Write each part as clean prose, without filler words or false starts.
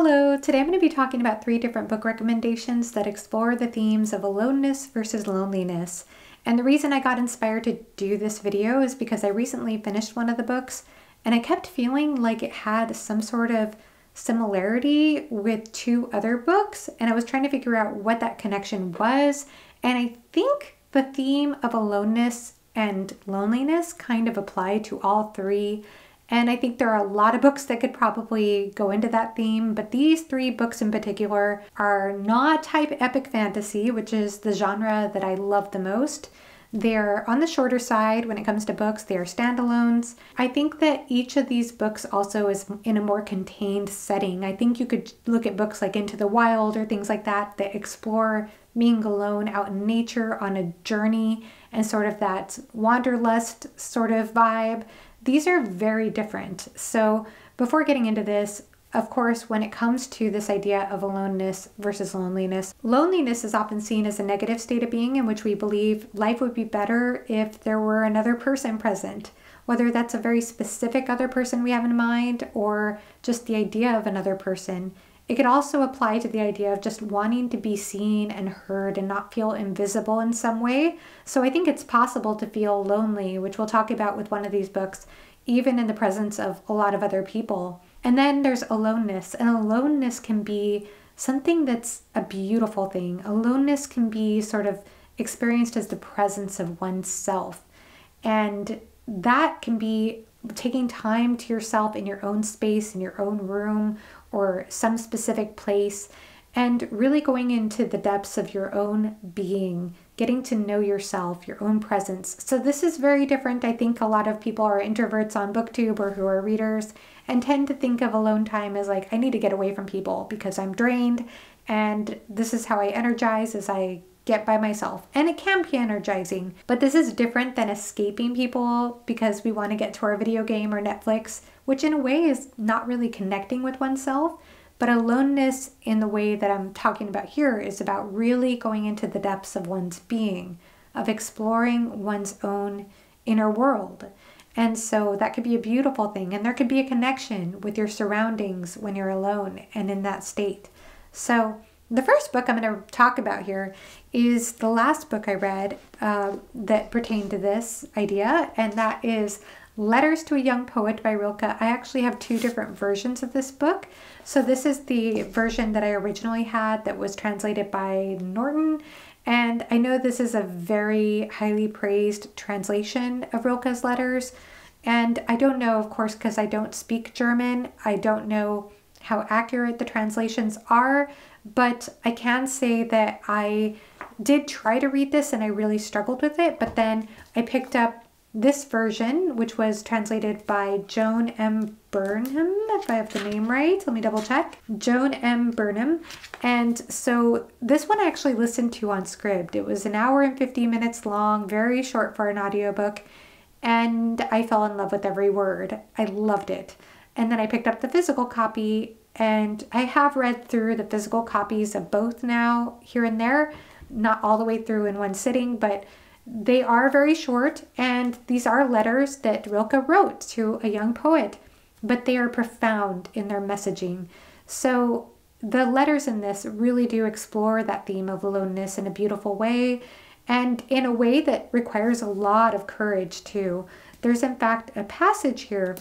Hello, today I'm going to be talking about 3 different book recommendations that explore the themes of aloneness versus loneliness. And the reason I got inspired to do this video is because I recently finished one of the books and I kept feeling like it had some sort of similarity with 2 other books, and I was trying to figure out what that connection was. And I think the theme of aloneness and loneliness kind of apply to all 3. And I think there are a lot of books that could probably go into that theme, but these 3 books in particular are not type epic fantasy, which is the genre that I love the most. They're on the shorter side when it comes to books. They are standalones. I think that each of these books also is in a more contained setting. I think you could look at books like Into the Wild or things like that that explore being alone out in nature on a journey and sort of that wanderlust sort of vibe. These are very different. So before getting into this, of course, when it comes to this idea of aloneness versus loneliness, loneliness is often seen as a negative state of being in which we believe life would be better if there were another person present, whether that's a very specific other person we have in mind or just the idea of another person. It could also apply to the idea of just wanting to be seen and heard and not feel invisible in some way. So I think it's possible to feel lonely, which we'll talk about with one of these books, even in the presence of a lot of other people. And then there's aloneness, and aloneness can be something that's a beautiful thing. Aloneness can be sort of experienced as the presence of oneself. And that can be taking time to yourself in your own space, in your own room, or some specific place, and really going into the depths of your own being, getting to know yourself, your own presence. So this is very different. I think a lot of people are introverts on BookTube or who are readers and tend to think of alone time as like, I need to get away from people because I'm drained, and this is how I energize as I get by myself. And it can be energizing, but this is different than escaping people because we want to get to our video game or Netflix, which in a way is not really connecting with oneself. But aloneness in the way that I'm talking about here is about really going into the depths of one's being, of exploring one's own inner world. And so that could be a beautiful thing. And there could be a connection with your surroundings when you're alone and in that state. So the first book I'm going to talk about here is the last book I read that pertained to this idea, and that is Letters to a Young Poet by Rilke. I actually have 2 different versions of this book. So this is the version that I originally had that was translated by Norton, and I know this is a very highly praised translation of Rilke's letters, and I don't know, of course, because I don't speak German, I don't know how accurate the translations are, but I can say that I did try to read this and I really struggled with it, but then I picked up this version, which was translated by Joan M. Burnham, if I have the name right. Let me double check. Joan M. Burnham. And so this one I actually listened to on Scribd. It was 1 hour and 50 minutes long, very short for an audiobook, and I fell in love with every word. I loved it. And then I picked up the physical copy, and I have read through the physical copies of both now, here and there, not all the way through in one sitting, but they are very short, and these are letters that Rilke wrote to a young poet, but they are profound in their messaging. So the letters in this really do explore that theme of aloneness in a beautiful way, and in a way that requires a lot of courage too. There's in fact a passage here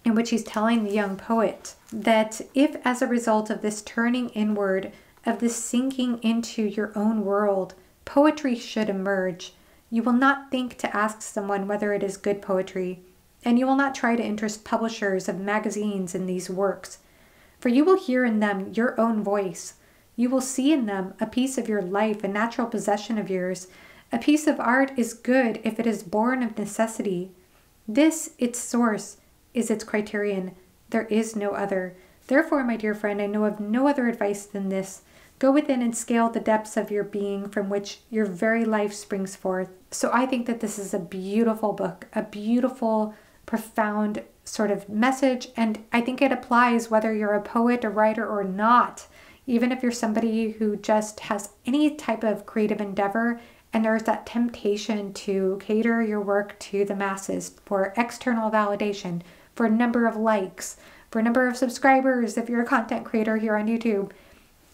in which he's telling the young poet that if as a result of this turning inward, of this sinking into your own world, poetry should emerge, you will not think to ask someone whether it is good poetry, and you will not try to interest publishers of magazines in these works, for you will hear in them your own voice. You will see in them a piece of your life, a natural possession of yours. A piece of art is good if it is born of necessity. This, its source, is its criterion. There is no other. Therefore, my dear friend, I know of no other advice than this. Go within and scale the depths of your being from which your very life springs forth. So I think that this is a beautiful book, a beautiful, profound sort of message. And I think it applies whether you're a poet, a writer, or not. Even if you're somebody who just has any type of creative endeavor and there's that temptation to cater your work to the masses for external validation, for a number of likes, for number of subscribers if you're a content creator here on YouTube.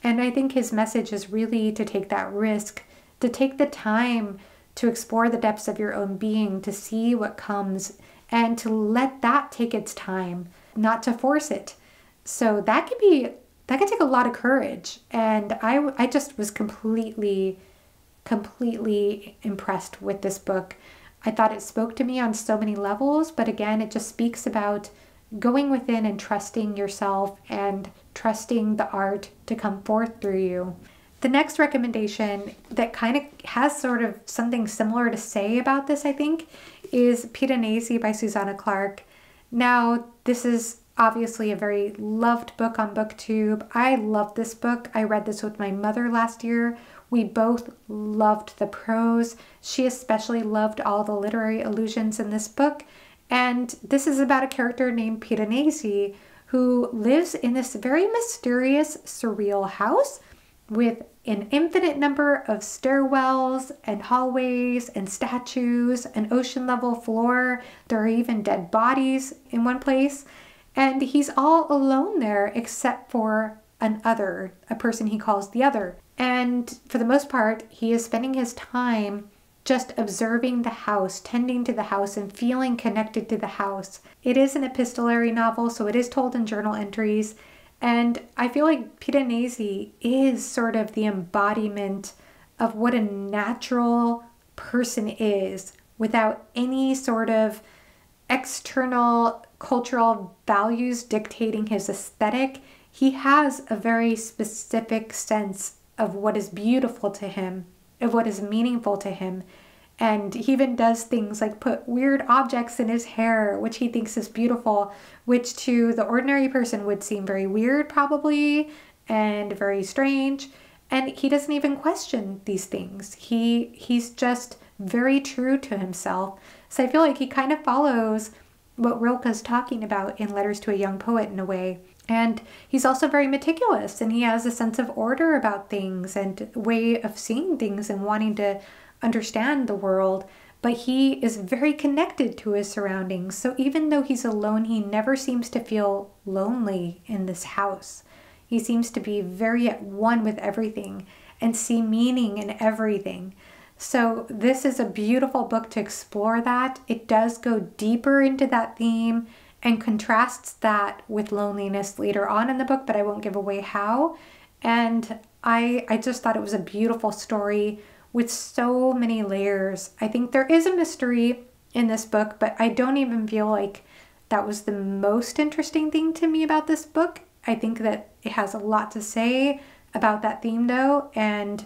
And I think his message is really to take that risk, to take the time to explore the depths of your own being, to see what comes, and to let that take its time, not to force it. So that can take a lot of courage. And I just was completely impressed with this book. I thought it spoke to me on so many levels, but again, it just speaks about going within and trusting yourself and trusting the art to come forth through you. The next recommendation that kind of has sort of something similar to say about this, I think, is Piranesi by Susanna Clarke. Now, this is obviously a very loved book on BookTube. I love this book. I read this with my mother last year. We both loved the prose. She especially loved all the literary allusions in this book. And this is about a character named Piranesi who lives in this very mysterious, surreal house with an infinite number of stairwells and hallways and statues, an ocean level floor. There are even dead bodies in one place. And he's all alone there except for a person he calls the other. And for the most part, he is spending his time just observing the house, tending to the house, and feeling connected to the house. It is an epistolary novel, so it is told in journal entries. And I feel like Piranesi is sort of the embodiment of what a natural person is without any sort of external cultural values dictating his aesthetic. He has a very specific sense of what is beautiful to him, of what is meaningful to him. And he even does things like put weird objects in his hair, which he thinks is beautiful, which to the ordinary person would seem very weird probably, and very strange. And he doesn't even question these things. He's just very true to himself. So I feel like he kind of follows what Rilke's talking about in Letters to a Young Poet in a way. And he's also very meticulous, and he has a sense of order about things and a way of seeing things and wanting to understand the world, but he is very connected to his surroundings. So even though he's alone, he never seems to feel lonely in this house. He seems to be very at one with everything and see meaning in everything. So this is a beautiful book to explore that. It does go deeper into that theme and contrasts that with loneliness later on in the book, but I won't give away how. And I just thought it was a beautiful story with so many layers. I think there is a mystery in this book, but I don't even feel like that was the most interesting thing to me about this book. I think that it has a lot to say about that theme though, and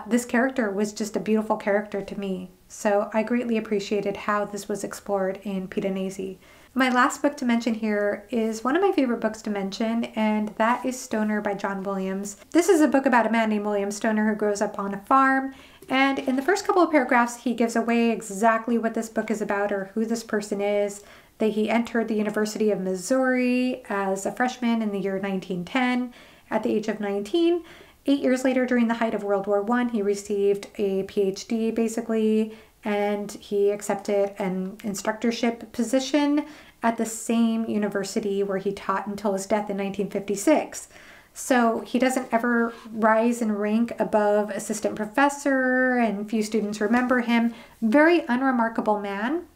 this character was just a beautiful character to me. So I greatly appreciated how this was explored in Piranesi. My last book to mention here is one of my favorite books to mention, and that is Stoner by John Williams. This is a book about a man named William Stoner who grows up on a farm, and in the first couple of paragraphs he gives away exactly what this book is about or who this person is. That he entered the University of Missouri as a freshman in the year 1910 at the age of 19. 8 years later, during the height of World War I, he received a PhD basically, and he accepted an instructorship position at the same university where he taught until his death in 1956. So he doesn't ever rise in rank above assistant professor, and few students remember him. Very unremarkable man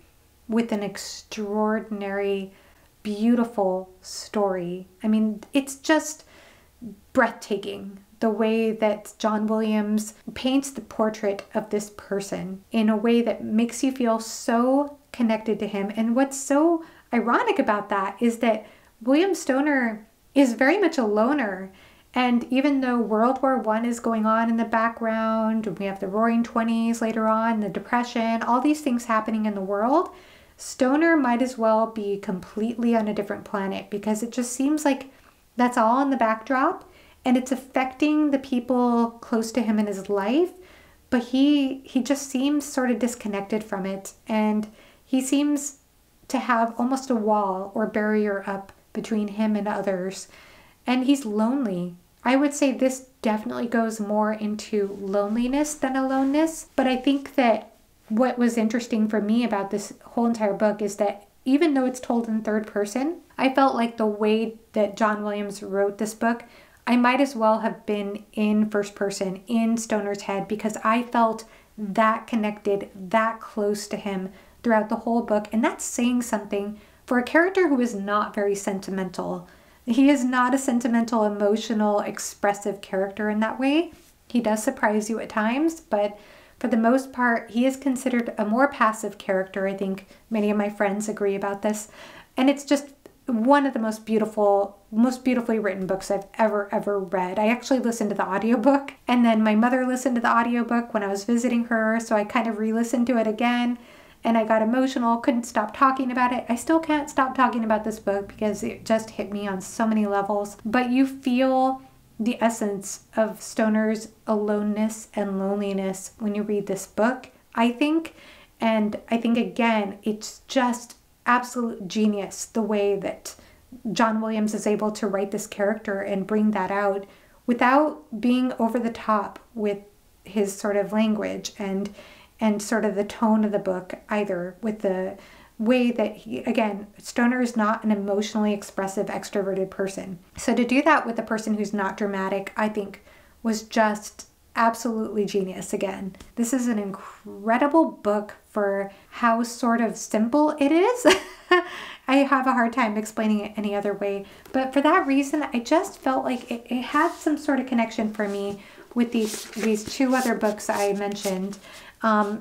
with an extraordinary, beautiful story. I mean, it's just breathtaking the way that John Williams paints the portrait of this person in a way that makes you feel so connected to him. And what's so ironic about that is that William Stoner is very much a loner. And even though World War I is going on in the background, we have the Roaring Twenties later on, the Depression, all these things happening in the world, Stoner might as well be completely on a different planet, because it just seems like that's all in the backdrop and it's affecting the people close to him in his life, but he just seems sort of disconnected from it, and he seems to have almost a wall or barrier up between him and others, and he's lonely. I would say this definitely goes more into loneliness than aloneness, but I think that what was interesting for me about this whole entire book is that even though it's told in third person. I felt like the way that John Williams wrote this book, I might as well have been in first person, in Stoner's head, because I felt that connected, that close to him throughout the whole book. And that's saying something for a character who is not very sentimental. He is not a sentimental, emotional, expressive character in that way. He does surprise you at times, but for the most part, he is considered a more passive character. I think many of my friends agree about this. And it's just one of the most beautifully written books I've ever read. I actually listened to the audiobook, and then my mother listened to the audiobook when I was visiting her, so I kind of re-listened to it again, and I got emotional, couldn't stop talking about it. I still can't stop talking about this book because it just hit me on so many levels. But you feel the essence of Stoner's aloneness and loneliness when you read this book, I think. And I think, again, it's just absolute genius the way that John Williams is able to write this character and bring that out without being over the top with his sort of language and sort of the tone of the book either, with the way that he, again, Stoner is not an emotionally expressive, extroverted person. So to do that with a person who's not dramatic, I think was just absolutely genius again. This is an incredible book for how sort of simple it is. I have a hard time explaining it any other way. But for that reason, I just felt like it had some sort of connection for me with these two other books I mentioned.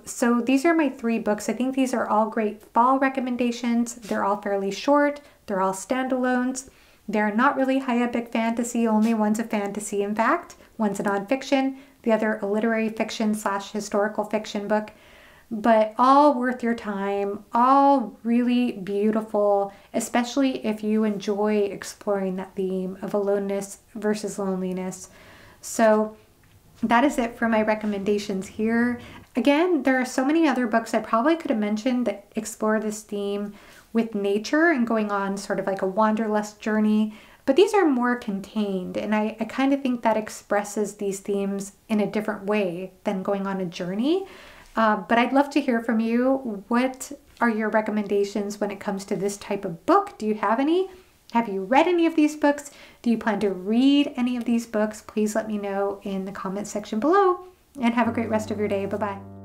So these are my 3 books. I think these are all great fall recommendations. They're all fairly short. They're all standalones. They're not really high epic fantasy. Only one's a fantasy, in fact. One's a nonfiction. The other a literary fiction / historical fiction book. But all worth your time. All really beautiful, especially if you enjoy exploring that theme of aloneness versus loneliness. So that is it for my recommendations here. Again, there are so many other books I probably could have mentioned that explore this theme with nature and going on sort of like a wanderlust journey, but these are more contained, and I kind of think that expresses these themes in a different way than going on a journey. But I'd love to hear from you. What are your recommendations when it comes to this type of book? Do you have any? Have you read any of these books? Do you plan to read any of these books? Please let me know in the comment section below, and have a great rest of your day. Bye-bye.